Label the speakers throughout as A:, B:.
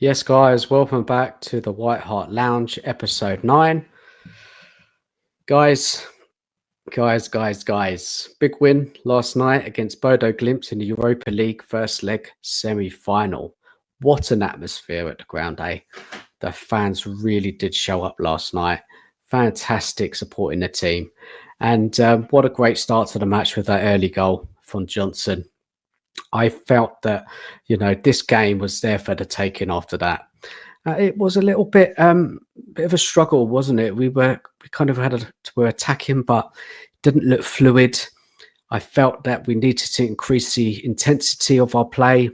A: Yes, guys, welcome back to the White Hart Lounge, episode 9. Guys. Big win last night against Bodo Glimt in the Europa League first leg semi-final. What an atmosphere at the ground, eh? The fans really did show up last night. Fantastic supporting the team. And what a great start to the match with that early goal from Johnson. I felt that, this game was there for the taking after that. It was a little bit of a struggle, wasn't it? We kind of were attacking, but didn't look fluid. I felt that we needed to increase the intensity of our play,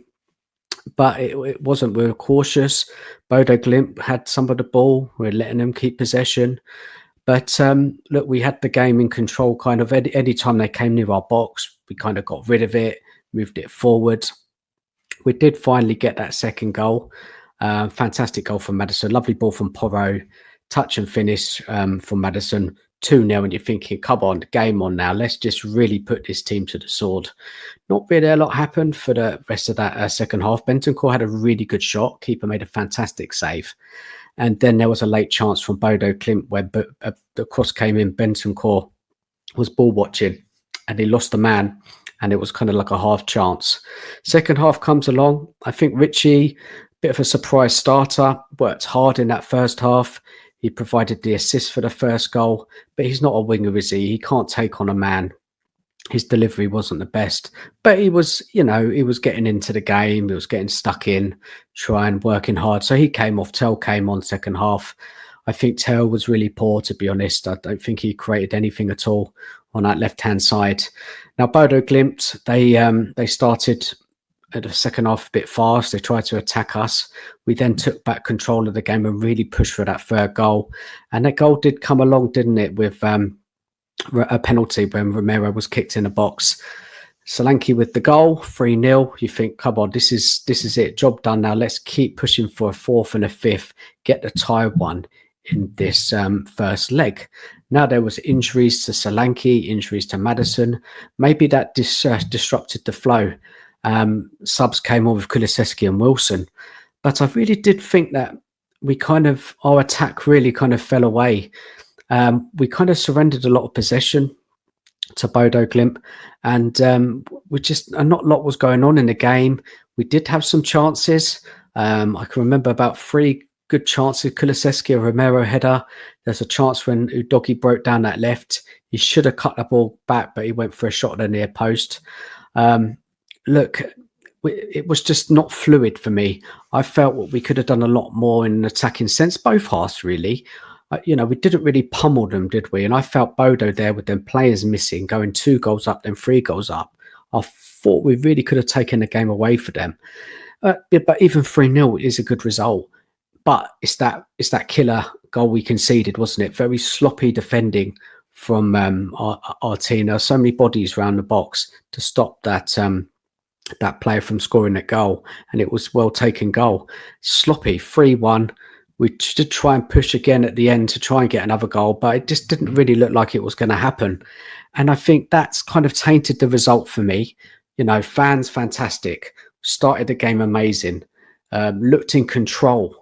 A: but it wasn't. We were cautious. Bodo Glimt had some of the ball. We were letting them keep possession. But look, we had the game in control kind of any time they came near our box. We kind of got rid of it, moved it forward. We did finally get that second goal. Fantastic goal from Maddison. Lovely ball from Porro. Touch and finish from Maddison. 2-0, and you're thinking, come on, game on now. Let's just really put this team to the sword. Not really a lot happened for the rest of that second half. Bentancur had a really good shot. Keeper made a fantastic save. And then there was a late chance from Bodo Glimt where the cross came in. Bentancur was ball watching and he lost the man. And it was kind of like a half chance. Second half comes along. I think Richie, bit of a surprise starter, worked hard in that first half. He provided the assist for the first goal, but he's not a winger, is he? He can't take on a man. His delivery wasn't the best, but he was getting into the game. He was getting stuck in, trying, working hard. So he came off. Tell came on second half. I think Tell was really poor, to be honest. I don't think he created anything at all on that left-hand side. Now, Bodo Glimt, they started at the second half a bit fast. They tried to attack us. We then took back control of the game and really pushed for that third goal. And that goal did come along, didn't it, with a penalty when Romero was kicked in the box. Solanke with the goal, 3-0. You think, come on, this is it. Job done now. Let's keep pushing for a fourth and a fifth. Get the tie one in this first leg. Now there was injuries to Solanke, injuries to Maddison. Maybe that disrupted the flow. Subs came on with Kulusevski and Wilson. But I really did think that our attack really kind of fell away. We kind of surrendered a lot of possession to Bodo Glimt, and not a lot was going on in the game. We did have some chances. I can remember about 3 good chances. Kulusevski, a Romero header. There's a chance when Udogi broke down that left. He should have cut the ball back, but he went for a shot at the near post. Look, it was just not fluid for me. I felt we could have done a lot more in an attacking sense, both halves really. We didn't really pummel them, did we? And I felt Bodo there with them players missing, going 2 goals up, then 3 goals up. I thought we really could have taken the game away for them. But even 3-0 is a good result. But it's that killer goal we conceded, wasn't it? Very sloppy defending from our team. There are so many bodies around the box to stop that player from scoring that goal, and it was well taken goal. Sloppy, 3-1. We did try and push again at the end to try and get another goal, but it just didn't really look like it was going to happen. And I think that's kind of tainted the result for me. Fans, fantastic. Started the game amazing. Looked in control.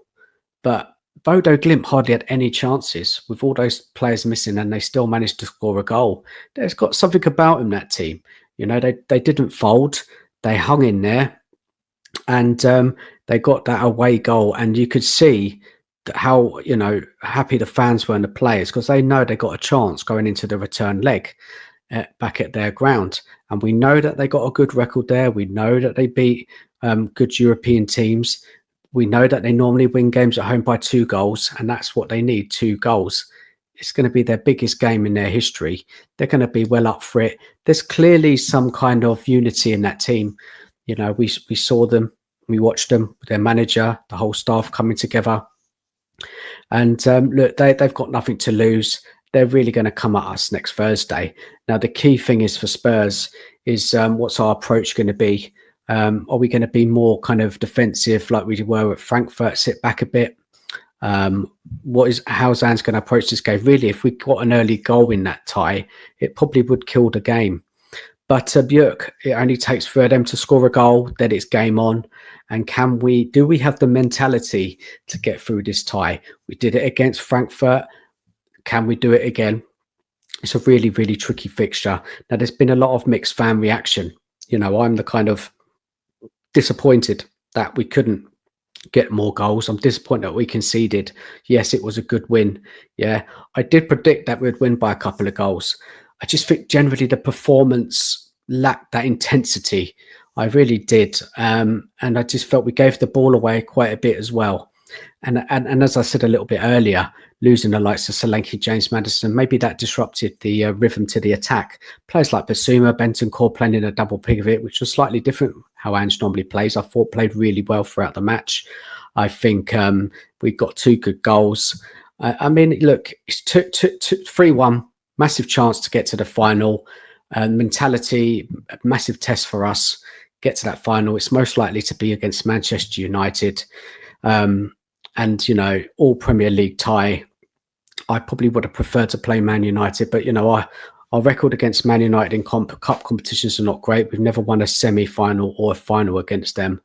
A: But Bodo Glimt hardly had any chances with all those players missing, and they still managed to score a goal. There's got something about them, that team. They didn't fold. They hung in there, and they got that away goal. And you could see how happy the fans were and the players, because they know they got a chance going into the return leg back at their ground. And we know that they got a good record there. We know that they beat good European teams. We know that they normally win games at home by 2 goals, and that's what they need, 2 goals. It's going to be their biggest game in their history. They're going to be well up for it. There's clearly some kind of unity in that team. We saw them, we watched them, their manager, the whole staff coming together. And look, they've got nothing to lose. They're really going to come at us next Thursday. Now, the key thing is for Spurs is what's our approach going to be? Are we going to be more kind of defensive like we were at Frankfurt, sit back a bit? How Zan's going to approach this game? Really, if we got an early goal in that tie, it probably would kill the game. But Björk, it only takes for them to score a goal, then it's game on. And do we have the mentality to get through this tie? We did it against Frankfurt. Can we do it again? It's a really, really tricky fixture. Now, there's been a lot of mixed fan reaction. I'm the kind of disappointed that we couldn't get more goals. I'm disappointed that we conceded. Yes, it was a good win. Yeah, I did predict that we'd win by a couple of goals. I just think generally the performance lacked that intensity. I really did. And I just felt we gave the ball away quite a bit as well. And as I said a little bit earlier, losing the likes of Solanke, James Maddison, maybe that disrupted the rhythm to the attack. Players like Basuma, Bentancur playing in a double pivot, which was slightly different how Ange normally plays. I thought played really well throughout the match. I think we got 2 good goals. I mean, look, it's 3-1, massive chance to get to the final. Mentality, massive test for us. Get to that final. It's most likely to be against Manchester United. And, all Premier League tie. I probably would have preferred to play Man United, but, our record against Man United in cup competitions are not great. We've never won a semi-final or a final against them.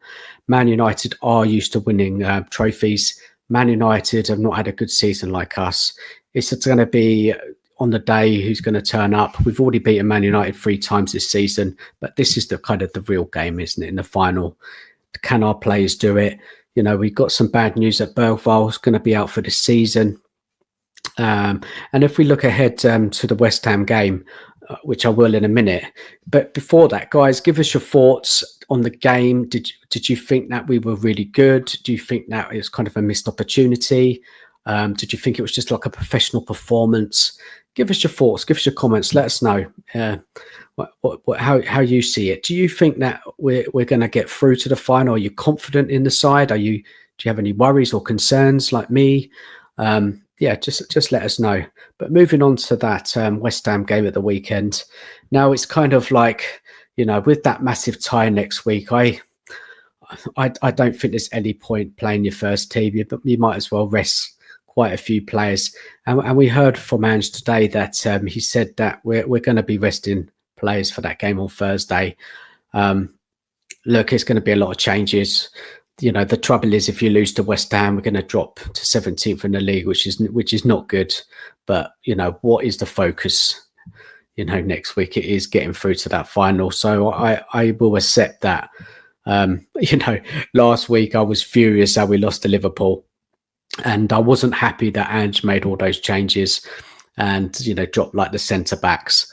A: Man United are used to winning trophies. Man United have not had a good season like us. It's going to be on the day who's going to turn up. We've already beaten Man United 3 times this season, but this is the kind of the real game, isn't it? In the final, can our players do it? We've got some bad news that Bergval's going to be out for the season. And if we look ahead to the West Ham game, which I will in a minute, but before that, guys, give us your thoughts on the game. Did you think that we were really good? Do you think that it was kind of a missed opportunity? Did you think it was just like a professional performance? Give us your thoughts. Give us your comments. Let us know how you see it. Do you think that we're going to get through to the final? Are you confident in the side? Do you have any worries or concerns like me? Just let us know. But moving on to that West Ham game at the weekend. Now it's kind of like, with that massive tie next week, I don't think there's any point playing your first team. You might as well rest quite a few players. And we heard from Ange today that he said that we're going to be resting players for that game on Thursday. Look, it's going to be a lot of changes. The trouble is, if you lose to West Ham, we're going to drop to 17th in the league, which is not good. But what is the focus? Next week it is getting through to that final. So I will accept that. Last week I was furious how we lost to Liverpool, and I wasn't happy that Ange made all those changes and dropped like the centre backs.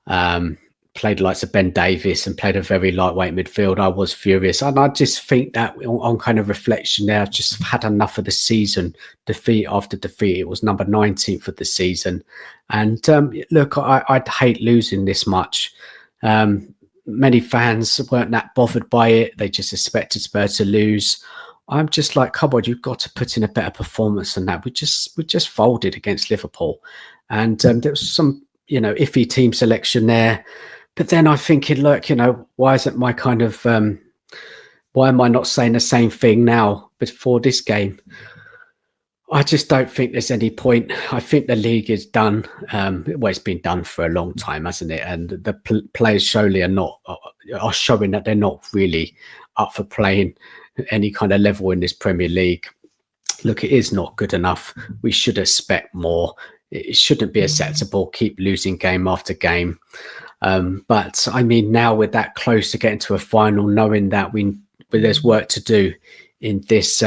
A: Played likes of Ben Davies and played a very lightweight midfield. I was furious. And I just think that on kind of reflection there, I've just had enough of the season. Defeat after defeat. It was number 19th of the season. And look, I'd hate losing this much. Many fans weren't that bothered by it. They just expected Spurs to lose. I'm just like, come on, you've got to put in a better performance than that. We just folded against Liverpool. And there was some, iffy team selection there. But then I'm thinking, look, why isn't my kind of, why am I not saying the same thing now before this game? I just don't think there's any point. I think the league is done. Well, it's been done for a long time, hasn't it? And the players surely are showing that they're not really up for playing any kind of level in this Premier League. Look, it is not good enough. We should expect more. It shouldn't be acceptable. Keep losing game after game. But I mean, now we're that close to getting to a final, knowing that there's work to do in this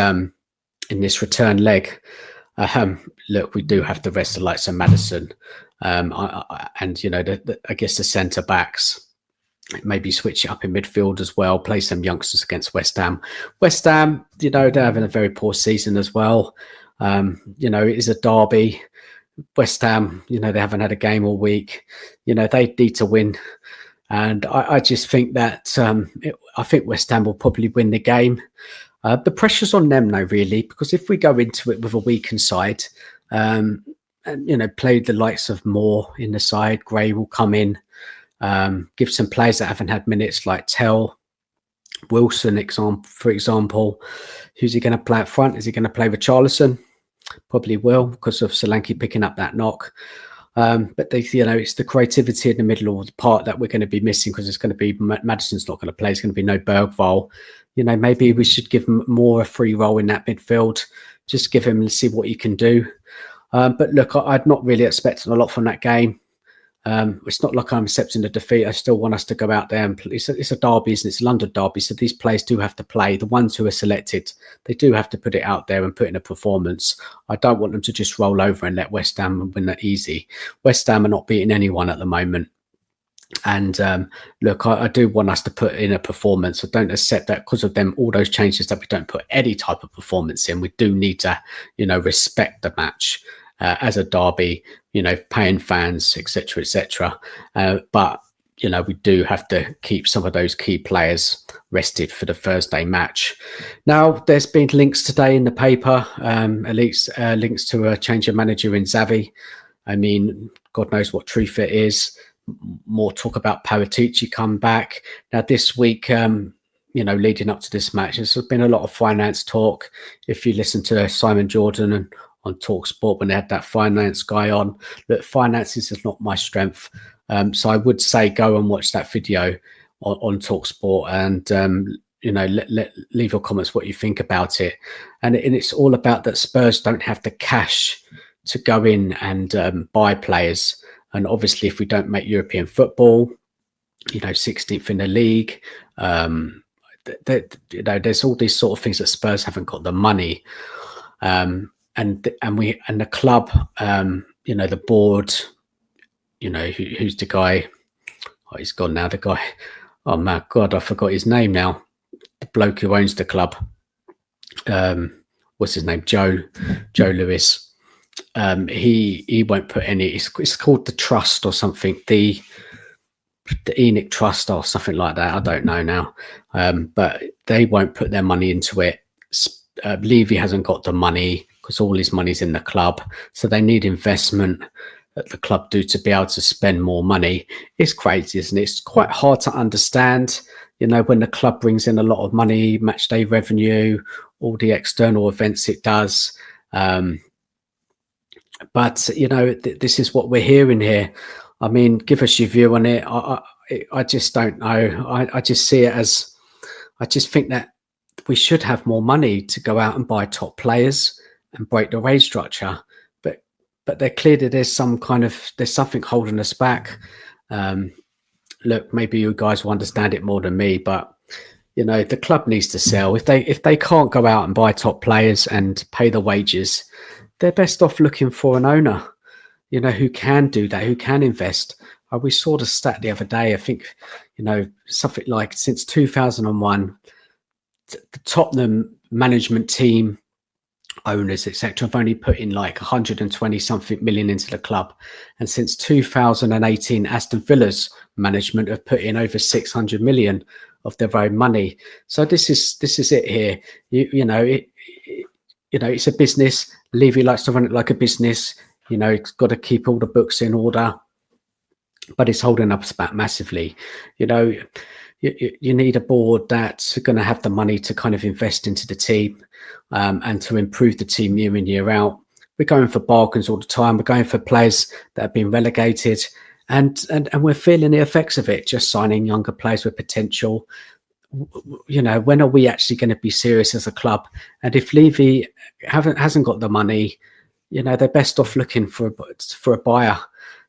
A: return leg. Look, we do have to rest the likes of Maddison, and I guess the centre backs. Maybe switch it up in midfield as well. Play some youngsters against West Ham. West Ham, they're having a very poor season as well. It is a derby. West Ham, they haven't had a game all week. They need to win. And I just think that I think West Ham will probably win the game. The pressure's on them now, really, because if we go into it with a weakened side, and play the likes of Moore in the side, Gray will come in, give some players that haven't had minutes like Tell, Wilson, for example. Who's he going to play up front? Is he going to play Richarlison? Probably will, because of Solanke picking up that knock. But it's the creativity in the middle of the part that we're going to be missing, because it's going to be Maddison's not going to play. It's going to be no Bergvall. Maybe we should give him more a free role in that midfield. Just give him and see what he can do. But look, I'd not really expected a lot from that game. It's not like I'm accepting the defeat. I still want us to go out there and play. It's a derby, isn't it? It's a London derby. So these players do have to play. The ones who are selected, they do have to put it out there and put in a performance. I don't want them to just roll over and let West Ham win that easy. West Ham are not beating anyone at the moment. And look, I do want us to put in a performance. I don't accept that because of them, all those changes, that we don't put any type of performance in. We do need to, respect the match as a derby, paying fans, etc., etc. But we do have to keep some of those key players rested for the Thursday match. Now, there's been links today in the paper, at least links to a change of manager in Xavi. I mean, God knows what truth it is. More talk about Paratici come back. Now, this week, leading up to this match, there's been a lot of finance talk. If you listen to Simon Jordan and on TalkSport when they had that finance guy on, look, finances is not my strength. So I would say go and watch that video on TalkSport and leave your comments what you think about it. And it's all about that Spurs don't have the cash to go in and buy players. And obviously, if we don't make European football, 16th in the league, there's all these sort of things that Spurs haven't got the money. And the club, the board, who's the guy? Oh, he's gone now. The guy. Oh my God, I forgot his name now. The bloke who owns the club. What's his name? Joe Lewis. He won't put any. It's called the Trust or something. The Enoch Trust or something like that. I don't know now. But they won't put their money into it. Levy hasn't got the money because all his money's in the club. So they need investment that the club do to be able to spend more money. It's crazy, isn't it? It's quite hard to understand, when the club brings in a lot of money, match day revenue, all the external events it does. But, this is what we're hearing here. I mean, give us your view on it. I just don't know. I just see it as, I just think that we should have more money to go out and buy top players and break the wage structure. But they're clear that there's something holding us back. Look, maybe you guys will understand it more than me, but the club needs to sell. If they can't go out and buy top players and pay the wages, they're best off looking for an owner, who can do that, who can invest. We saw the stat the other day. I think, something like since 2001, the Tottenham management team, owners, etc., have only put in like 120 something million into the club. And since 2018, Aston Villa's management have put in over 600 million of their own money. So this is it here. It's a business. Levy likes to run it like a business. It's got to keep all the books in order, but it's holding us back massively. You need a board that's going to have the money to kind of invest into the team and to improve the team year in, year out. We're going for bargains all the time. We're going for players that have been relegated, and we're feeling the effects of it, just signing younger players with potential. When are we actually going to be serious as a club? And if Levy hasn't got the money, they're best off looking for a buyer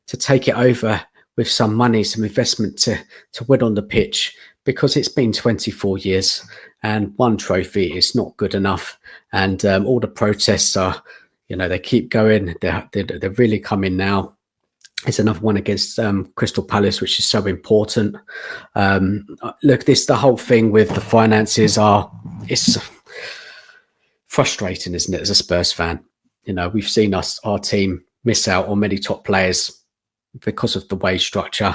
A: to take it over with some money, some investment to win on the pitch, because it's been 24 years and one trophy is not good enough. And all the protests are, they keep going. They're really coming now. It's another one against Crystal Palace, which is so important. Look, the whole thing with the finances it's frustrating, isn't it, as a Spurs fan? We've seen our team miss out on many top players because of the wage structure.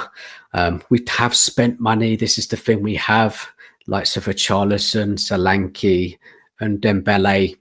A: We have spent money. This is the thing we have, like for Richarlison, Solanke and Dembele,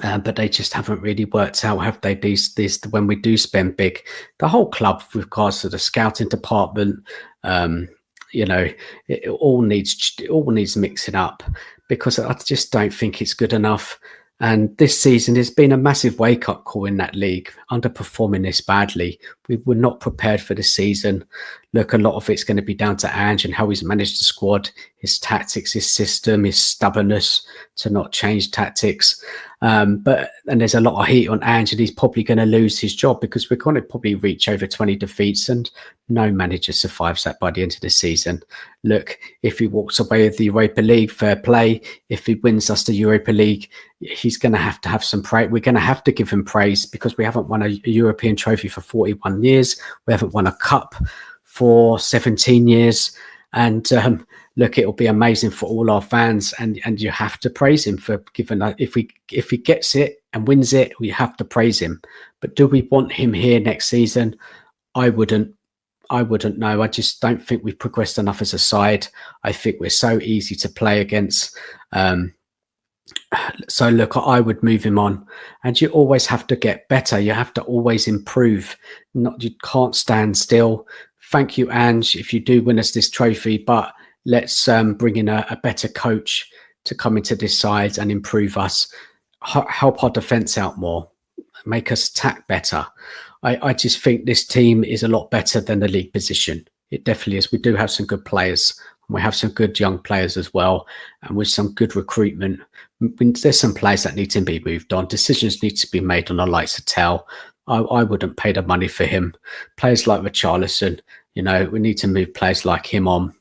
A: but they just haven't really worked out, have they? These when we do spend big, the whole club with regards to the scouting department, it all needs mixing up, because I just don't think it's good enough. And this season has been a massive wake-up call in that league, underperforming this badly. We were not prepared for the season. Look, a lot of it's going to be down to Ange and how he's managed the squad, his tactics, his system, his stubbornness to not change tactics. And there's a lot of heat on Ange, and he's probably going to lose his job because we're going to probably reach over 20 defeats, and no manager survives that by the end of the season. Look, if he walks away with the Europa League, fair play. If he wins us the Europa League, he's going to have some praise. We're going to have to give him praise because we haven't won a European trophy for 41 years. We haven't won a cup for 17 years. And look, it'll be amazing for all our fans, and you have to praise him for giving that. If he gets it and wins it, we have to praise him. But do we want him here next season? I wouldn't know. I just don't think we've progressed enough as a side. I think we're so easy to play against. So look, I would move him on, and you always have to get better. You have to always improve. You can't stand still. Thank you, Ange, if you do win us this trophy, but let's bring in a better coach to come into this side and improve us, help our defence out more, make us attack better. I just think this team is a lot better than the league position. It definitely is. We do have some good players, and we have some good young players as well, and with some good recruitment. There's some players that need to be moved on. Decisions need to be made on the likes of Tell. I wouldn't pay the money for him. Players like Richarlison, we need to move players like him on.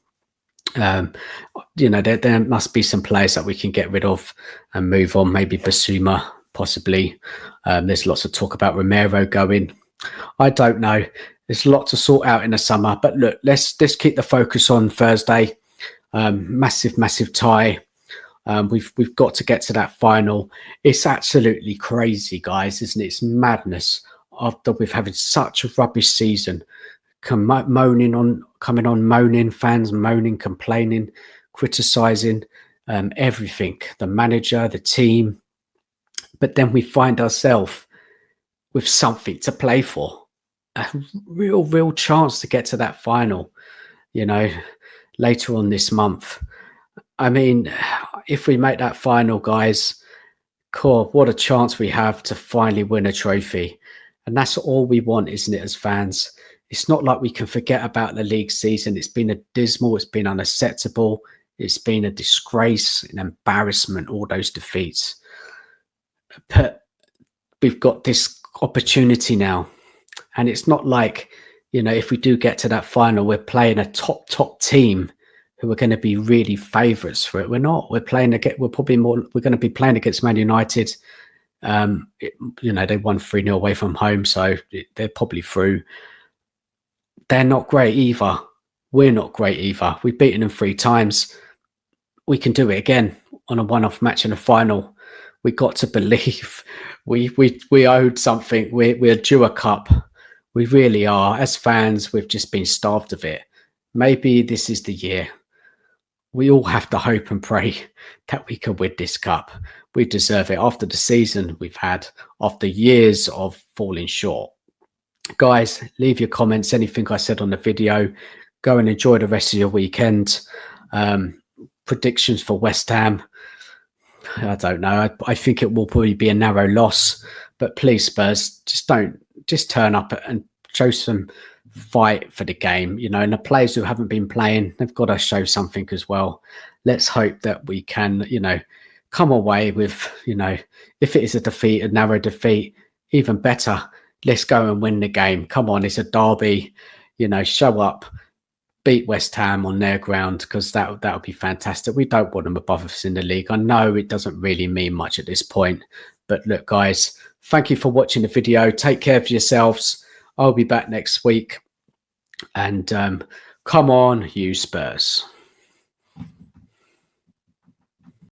A: There must be some players that we can get rid of and move on. Maybe Basuma, possibly. There's lots of talk about Romero going. I don't know. There's a lot to sort out in the summer. But look, let's keep the focus on Thursday. Massive tie. We've got to get to that final. It's absolutely crazy, guys, isn't it? It's madness after we've had such a rubbish season. Moaning, fans moaning, complaining, criticising everything, the manager, the team. But then we find ourselves with something to play for, a real chance to get to that final, later on this month. I mean, if we make that final, guys, what a chance we have to finally win a trophy. And that's all we want, isn't it, as fans? It's not like we can forget about the league season. It's been dismal. It's been unacceptable. It's been a disgrace, an embarrassment, all those defeats. But we've got this opportunity now. And it's not like, if we do get to that final, we're playing a top team who are going to be really favourites for it. We're not. We're going to be playing against Man United. They won 3-0 away from home, so they're probably through. They're not great either. We're not great either. We've beaten them 3 times. We can do it again on a one-off match in a final. We got to believe we owed something. We're due a cup. We really are. As fans, we've just been starved of it. Maybe this is the year. We all have to hope and pray that we can win this cup. We deserve it after the season we've had, after years of falling short. Guys, leave your comments, anything I said on the video. Go and enjoy the rest of your weekend. Predictions for West Ham. I don't know. I think it will probably be a narrow loss. But please, Spurs, just turn up and show some fight for the game. And the players who haven't been playing, they've got to show something as well. Let's hope that we can, come away with, if it is a narrow defeat, even better. Let's go and win the game. Come on, it's a derby. Show up, beat West Ham on their ground, because that would be fantastic. We don't want them above us in the league. I know it doesn't really mean much at this point. But look, guys, thank you for watching the video. Take care of yourselves. I'll be back next week. And come on, you Spurs.